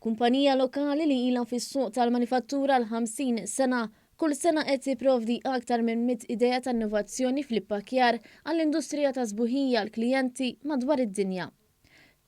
kumpanija lokali li ilha fis-suq tal-manifattura l-50 sena kull sena qed tipprovdi aktar minn 100 idea ta' innovazzjoni fl-ippakjar għall-industrija ta' sbuħija l-klijenti madwar id-dinja.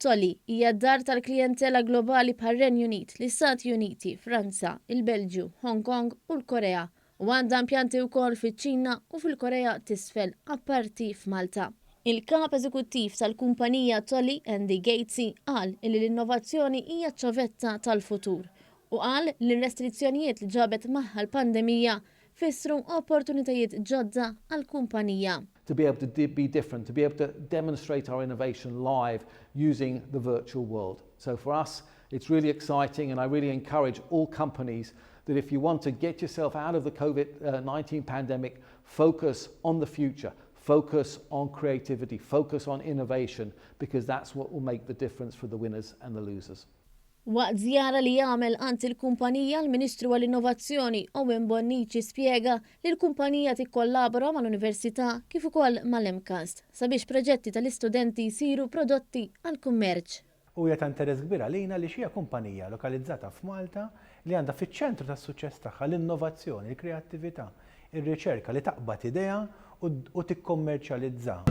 Tolly hija d-dar tal-klijentela globali bħar-Renju Unit, l-Istati Uniti, Franza, il-Belġju, Hong Kong u l-Korea u għandha impjanti wkoll fiċ-Ċina u fil-Korea t'isfel apparti f'Malta. Il-kap eżekuttiv tal-kumpanija Tolly, Andy Gatesy, qal li l-innovazzjoni hija ċ-ċavetta tal-futur u qal li l-restrizzjonijiet li ġabet magħha l-pandemija fissru opportunitajiet ġodda għall-kumpanija. To be able to be different, to be able to demonstrate our innovation live using the virtual world. So for us, it's really exciting, and I really encourage all companies that if you want to get yourself out of the COVID-19 pandemic, focus on the future, focus on creativity, focus on innovation, because that's what will make the difference for the winners and the losers. Waqt żjara li jagħmel għand il-kumpanija l-Ministru għall-Innovazzjoni Owen Bonnici spjega li l-kumpanija tikkollabora mal-Università kif ukoll mal-MCAST sabiex proġetti tal-istudenti jsiru prodotti għall-kummerċ. U hija ta' interess kbir għalina li xi kumpanija lokalizzata f'Malta li għandha fiċ-ċentru tas-suċċess tagħha l-innovazzjoni, l-kreattività, ir-riċerka li taqbad idea u tikkommerċjalizza.